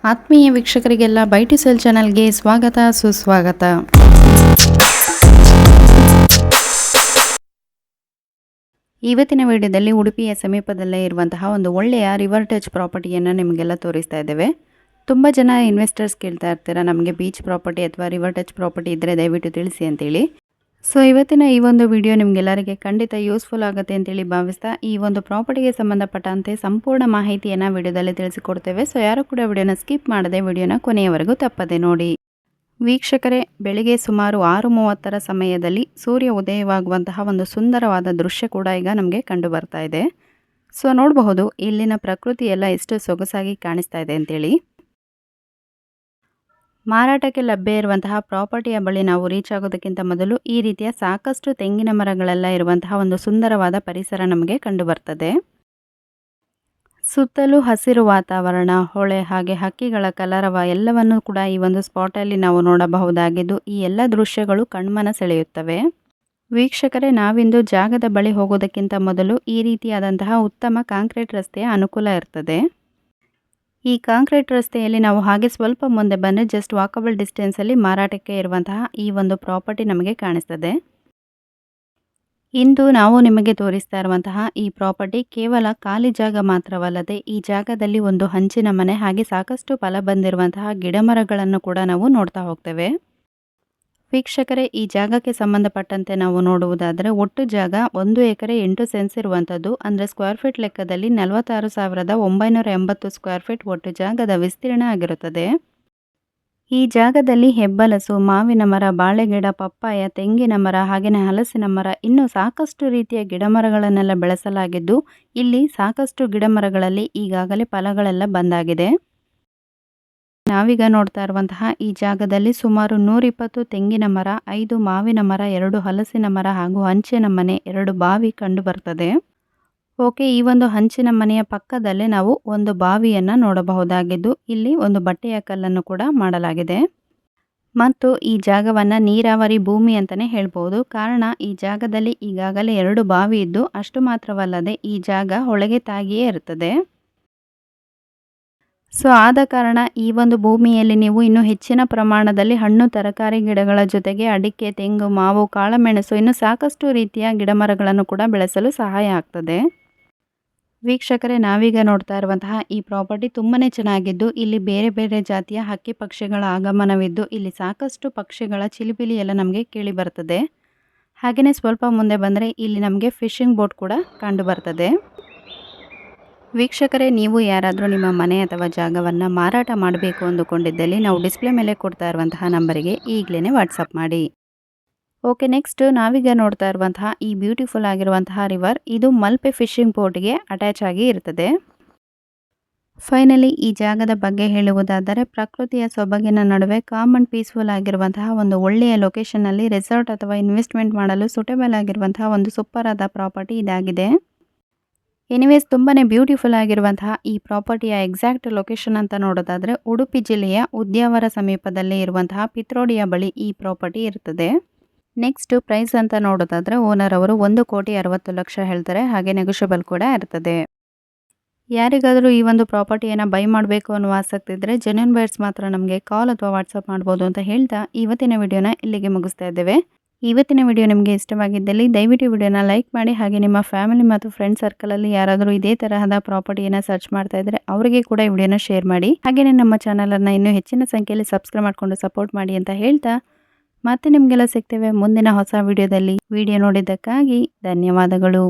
ಆತ್ಮೀಯ ವೀಕ್ಷಕರಿಗೆಲ್ಲ ಬೈಟಿ ಸೆಲ್ ಚಾನಲ್ಗೆ ಸ್ವಾಗತ ಸುಸ್ವಾಗತ. ಇವತ್ತಿನ ವಿಡಿಯೋದಲ್ಲಿ ಉಡುಪಿಯ ಸಮೀಪದಲ್ಲೇ ಇರುವಂತಹ ಒಂದು ಒಳ್ಳೆಯ ರಿವರ್ ಟಚ್ ಪ್ರಾಪರ್ಟಿಯನ್ನು ನಿಮಗೆಲ್ಲ ತೋರಿಸ್ತಾ ಇದ್ದೇವೆ. ತುಂಬ ಜನ ಇನ್ವೆಸ್ಟರ್ಸ್ ಕೇಳ್ತಾ ಇರ್ತೀರಾ, ನಮಗೆ ಬೀಚ್ ಪ್ರಾಪರ್ಟಿ ಅಥವಾ ರಿವರ್ ಟಚ್ ಪ್ರಾಪರ್ಟಿ ಇದ್ದರೆ ದಯವಿಟ್ಟು ತಿಳಿಸಿ ಅಂತೇಳಿ. ಸೊ ಇವತ್ತಿನ ಈ ಒಂದು ವಿಡಿಯೋ ನಿಮಗೆಲ್ಲರಿಗೆ ಖಂಡಿತ ಯೂಸ್ಫುಲ್ ಆಗುತ್ತೆ ಅಂತೇಳಿ ಭಾವಿಸ್ತಾ ಈ ಒಂದು ಪ್ರಾಪರ್ಟಿಗೆ ಸಂಬಂಧಪಟ್ಟಂತೆ ಸಂಪೂರ್ಣ ಮಾಹಿತಿಯನ್ನು ವಿಡಿಯೋದಲ್ಲಿ ತಿಳಿಸಿಕೊಡ್ತೇವೆ. ಸೊ ಯಾರು ಕೂಡ ವಿಡಿಯೋನ ಸ್ಕಿಪ್ ಮಾಡದೆ ವಿಡಿಯೋನ ಕೊನೆಯವರೆಗೂ ತಪ್ಪದೆ ನೋಡಿ. ವೀಕ್ಷಕರೇ, ಬೆಳಿಗ್ಗೆ ಸುಮಾರು 6:30 ಸಮಯದಲ್ಲಿ ಸೂರ್ಯ ಉದಯವಾಗುವಂತಹ ಒಂದು ಸುಂದರವಾದ ದೃಶ್ಯ ಕೂಡ ಈಗ ನಮಗೆ ಕಂಡು ಬರ್ತಾ ಇದೆ. ಸೊ ನೋಡಬಹುದು ಇಲ್ಲಿನ ಪ್ರಕೃತಿ ಎಲ್ಲ ಎಷ್ಟು ಸೊಗಸಾಗಿ ಕಾಣಿಸ್ತಾ ಇದೆ ಅಂತೇಳಿ. ಮಾರಾಟಕ್ಕೆ ಲಭ್ಯ ಇರುವಂತಹ ಪ್ರಾಪರ್ಟಿಯ ಬಳಿ ನಾವು ರೀಚ್ ಆಗೋದಕ್ಕಿಂತ ಮೊದಲು ಈ ರೀತಿಯ ಸಾಕಷ್ಟು ತೆಂಗಿನ ಮರಗಳೆಲ್ಲ ಇರುವಂತಹ ಒಂದು ಸುಂದರವಾದ ಪರಿಸರ ನಮಗೆ ಕಂಡು ಬರ್ತದೆ. ಸುತ್ತಲೂ ಹಸಿರು ವಾತಾವರಣ, ಹೊಳೆ ಹಾಗೆ ಹಕ್ಕಿಗಳ ಕಲರವ ಎಲ್ಲವನ್ನೂ ಕೂಡ ಈ ಒಂದು ಸ್ಪಾಟಲ್ಲಿ ನಾವು ನೋಡಬಹುದಾಗಿದ್ದು ಈ ಎಲ್ಲ ದೃಶ್ಯಗಳು ಕಣ್ಮನ ಸೆಳೆಯುತ್ತವೆ. ವೀಕ್ಷಕರೇ, ನಾವಿಂದು ಜಾಗದ ಬಳಿ ಹೋಗೋದಕ್ಕಿಂತ ಮೊದಲು ಈ ರೀತಿಯಾದಂತಹ ಉತ್ತಮ ಕಾಂಕ್ರೀಟ್ ರಸ್ತೆಯ ಅನುಕೂಲ ಇರ್ತದೆ. ಈ ಕಾಂಕ್ರೀಟ್ ರಸ್ತೆಯಲ್ಲಿ ನಾವು ಹಾಗೆ ಸ್ವಲ್ಪ ಮುಂದೆ ಬಂದರೆ ಜಸ್ಟ್ ವಾಕಬಲ್ ಡಿಸ್ಟೆನ್ಸಲ್ಲಿ ಮಾರಾಟಕ್ಕೆ ಇರುವಂತಹ ಈ ಒಂದು ಪ್ರಾಪರ್ಟಿ ನಮಗೆ ಕಾಣಿಸ್ತದೆ. ಇಂದು ನಾವು ನಿಮಗೆ ತೋರಿಸ್ತಾ ಇರುವಂತಹ ಈ ಪ್ರಾಪರ್ಟಿ ಕೇವಲ ಖಾಲಿ ಜಾಗ ಮಾತ್ರವಲ್ಲದೆ ಈ ಜಾಗದಲ್ಲಿ ಒಂದು ಹಂಚಿನ ಮನೆ ಹಾಗೆ ಸಾಕಷ್ಟು ಫಲ ಬಂದಿರುವಂತಹ ಗಿಡಮರಗಳನ್ನು ಕೂಡ ನಾವು ನೋಡ್ತಾ ಹೋಗ್ತೇವೆ. ವೀಕ್ಷಕರೇ, ಈ ಜಾಗಕ್ಕೆ ಸಂಬಂಧಪಟ್ಟಂತೆ ನಾವು ನೋಡುವುದಾದರೆ ಒಟ್ಟು ಜಾಗ 1 ಎಕರೆ 8 ಸೆನ್ಸ್ ಇರುವಂಥದ್ದು, ಅಂದರೆ ಸ್ಕ್ವೇರ್ ಫೀಟ್ ಲೆಕ್ಕದಲ್ಲಿ 46,980 ಸ್ಕ್ವೇರ್ ಫೀಟ್ ಒಟ್ಟು ಜಾಗದ ವಿಸ್ತೀರ್ಣ ಆಗಿರುತ್ತದೆ. ಈ ಜಾಗದಲ್ಲಿ ಹೆಬ್ಬಲಸು, ಮಾವಿನ ಮರ, ಬಾಳೆಗಿಡ, ಪಪ್ಪಾಯ, ತೆಂಗಿನ ಮರ ಹಾಗೆಯೇ ಹಲಸಿನ ಮರ ಇನ್ನೂ ಸಾಕಷ್ಟು ರೀತಿಯ ಗಿಡಮರಗಳನ್ನೆಲ್ಲ ಬೆಳೆಸಲಾಗಿದ್ದು ಇಲ್ಲಿ ಸಾಕಷ್ಟು ಗಿಡಮರಗಳಲ್ಲಿ ಈಗಾಗಲೇ ಫಲಗಳೆಲ್ಲ ಬಂದಾಗಿದೆ. ನಾವೀಗ ನೋಡ್ತಾ ಇರುವಂತಹ ಈ ಜಾಗದಲ್ಲಿ ಸುಮಾರು 120 ತೆಂಗಿನ ಮರ, 5 ಮಾವಿನ ಮರ, 2 ಹಲಸಿನ ಮರ ಹಾಗೂ ಹಂಚಿನ ಮನೆ, 2 ಬಾವಿ ಕಂಡು ಬರ್ತದೆ. ಓಕೆ, ಈ ಒಂದು ಹಂಚಿನ ಮನೆಯ ಪಕ್ಕದಲ್ಲೇ ನಾವು ಒಂದು ಬಾವಿಯನ್ನು ನೋಡಬಹುದಾಗಿದ್ದು ಇಲ್ಲಿ ಒಂದು ಬಟ್ಟೆಯ ಕಲ್ಲನ್ನು ಕೂಡ ಮಾಡಲಾಗಿದೆ. ಮತ್ತು ಈ ಜಾಗವನ್ನು ನೀರಾವರಿ ಭೂಮಿ ಅಂತಲೇ ಹೇಳ್ಬೋದು. ಕಾರಣ ಈ ಜಾಗದಲ್ಲಿ ಈಗಾಗಲೇ 2 ಬಾವಿ ಇದ್ದು ಅಷ್ಟು ಮಾತ್ರವಲ್ಲದೆ ಈ ಜಾಗ ಹೊಳೆಗೆ ತಾಗಿಯೇ ಇರುತ್ತದೆ. ಸೊ ಆದ ಕಾರಣ ಈ ಒಂದು ಭೂಮಿಯಲ್ಲಿ ನೀವು ಇನ್ನೂ ಹೆಚ್ಚಿನ ಪ್ರಮಾಣದಲ್ಲಿ ಹಣ್ಣು ತರಕಾರಿ ಗಿಡಗಳ ಜೊತೆಗೆ ಅಡಿಕೆ, ತೆಂಗು, ಮಾವು, ಕಾಳುಮೆಣಸು ಇನ್ನು ಸಾಕಷ್ಟು ರೀತಿಯ ಗಿಡಮರಗಳನ್ನು ಕೂಡ ಬೆಳೆಸಲು ಸಹಾಯ ಆಗ್ತದೆ. ವೀಕ್ಷಕರೇ, ನಾವೀಗ ನೋಡ್ತಾ ಇರುವಂತಹ ಈ ಪ್ರಾಪರ್ಟಿ ತುಂಬಾ ಚೆನ್ನಾಗಿದ್ದು ಇಲ್ಲಿ ಬೇರೆ ಬೇರೆ ಜಾತಿಯ ಹಕ್ಕಿ ಪಕ್ಷಿಗಳ ಆಗಮನವಿದ್ದು ಇಲ್ಲಿ ಸಾಕಷ್ಟು ಪಕ್ಷಿಗಳ ಚಿಲಿಪಿಲಿ ಎಲ್ಲ ನಮಗೆ ಕೇಳಿ ಬರ್ತದೆ. ಹಾಗೆಯೇ ಸ್ವಲ್ಪ ಮುಂದೆ ಬಂದರೆ ಇಲ್ಲಿ ನಮಗೆ ಫಿಶಿಂಗ್ ಬೋಟ್ ಕೂಡ ಕಂಡು ಬರ್ತದೆ. ವೀಕ್ಷಕರೇ, ನೀವು ಯಾರಾದರೂ ನಿಮ್ಮ ಮನೆ ಅಥವಾ ಜಾಗವನ್ನು ಮಾರಾಟ ಮಾಡಬೇಕು ಅಂದುಕೊಂಡಿದ್ದಲ್ಲಿ ನಾವು ಡಿಸ್ಪ್ಲೇ ಮೇಲೆ ಕೊಡ್ತಾ ಇರುವಂತಹ ನಂಬರಿಗೆ ಈಗಲೇ ವಾಟ್ಸಪ್ ಮಾಡಿ. ಓಕೆ, ನೆಕ್ಸ್ಟ್ ನಾವೀಗ ನೋಡ್ತಾ ಇರುವಂತಹ ಈ ಬ್ಯೂಟಿಫುಲ್ ಆಗಿರುವಂತಹ ರಿವರ್ ಇದು ಮಲ್ಪೆ ಫಿಶಿಂಗ್ ಬೋಟ್ಗೆ ಅಟ್ಯಾಚ್ ಆಗಿ ಇರ್ತದೆ. ಫೈನಲಿ ಈ ಜಾಗದ ಬಗ್ಗೆ ಹೇಳುವುದಾದರೆ ಪ್ರಕೃತಿಯ ಸೊಬಗಿನ ನಡುವೆ ಕಾಮ್ ಅಂಡ್ ಪೀಸ್ಫುಲ್ ಆಗಿರುವಂತಹ ಒಂದು ಒಳ್ಳೆಯ ಲೊಕೇಶನ್ನಲ್ಲಿ ರೆಸಾರ್ಟ್ ಅಥವಾ ಇನ್ವೆಸ್ಟ್ಮೆಂಟ್ ಮಾಡಲು ಸೂಟೇಬಲ್ ಆಗಿರುವಂತಹ ಒಂದು ಸೂಪರ್ ಆದ ಪ್ರಾಪರ್ಟಿ ಇದಾಗಿದೆ. ಎನಿವೇಸ್, ತುಂಬಾ ಬ್ಯೂಟಿಫುಲ್ ಆಗಿರುವಂತಹ ಈ ಪ್ರಾಪರ್ಟಿಯ ಎಕ್ಸಾಕ್ಟ್ ಲೊಕೇಶನ್ ಅಂತ ನೋಡೋದಾದರೆ ಉಡುಪಿ ಜಿಲ್ಲೆಯ ಉದ್ಯಾವರ ಸಮೀಪದಲ್ಲೇ ಇರುವಂತಹ ಪಿತ್ರೋಡಿಯ ಬಳಿ ಈ ಪ್ರಾಪರ್ಟಿ ಇರ್ತದೆ. ನೆಕ್ಸ್ಟ್ ಪ್ರೈಸ್ ಅಂತ ನೋಡೋದಾದರೆ ಓನರ್ ಅವರು 1,60,00,000 ಹೇಳ್ತಾರೆ, ಹಾಗೆ ನೆಗೋಷಿಯಬಲ್ ಕೂಡ ಇರ್ತದೆ. ಯಾರಿಗಾದರೂ ಈ ಒಂದು ಪ್ರಾಪರ್ಟಿಯನ್ನು ಬೈ ಮಾಡಬೇಕು ಅನ್ನೋ ಆಸಕ್ತಿ ಇದ್ದರೆ ಜೆನ್ಯೂನ್ ಬೈರ್ಸ್ ಮಾತ್ರ ನಮಗೆ ಕಾಲ್ ಅಥವಾ ವಾಟ್ಸಪ್ ಮಾಡ್ಬೋದು ಅಂತ ಹೇಳ್ತಾ ಇವತ್ತಿನ ವಿಡಿಯೋನ ಇಲ್ಲಿಗೆ ಮುಗಿಸ್ತಾ ಇದ್ದೇವೆ. ಇವತ್ತಿನ ವಿಡಿಯೋ ನಿಮಗೆ ಇಷ್ಟವಾಗಿದ್ದಲ್ಲಿ ದಯವಿಟ್ಟು ವಿಡಿಯೋನ ಲೈಕ್ ಮಾಡಿ, ಹಾಗೆ ನಿಮ್ಮ ಫ್ಯಾಮಿಲಿ ಮತ್ತು ಫ್ರೆಂಡ್ ಸರ್ಕಲಲ್ಲಿ ಯಾರಾದರೂ ಇದೇ ತರಹದ ಪ್ರಾಪರ್ಟಿಯನ್ನು ಸರ್ಚ್ ಮಾಡ್ತಾ ಇದ್ದರೆ ಅವರಿಗೆ ಕೂಡ ಈ ವಿಡಿಯೋನ ಶೇರ್ ಮಾಡಿ. ಹಾಗೆಯೇ ನಮ್ಮ ಚಾನಲನ್ನು ಇನ್ನೂ ಹೆಚ್ಚಿನ ಸಂಖ್ಯೆಯಲ್ಲಿ ಸಬ್ಸ್ಕ್ರೈಬ್ ಮಾಡಿಕೊಂಡು ಸಪೋರ್ಟ್ ಮಾಡಿ ಅಂತ ಹೇಳ್ತಾ ಮತ್ತೆ ನಿಮಗೆಲ್ಲ ಸಿಗ್ತೇವೆ ಮುಂದಿನ ಹೊಸ ವಿಡಿಯೋದಲ್ಲಿ. ವಿಡಿಯೋ ನೋಡಿದ್ದಕ್ಕಾಗಿ ಧನ್ಯವಾದಗಳು.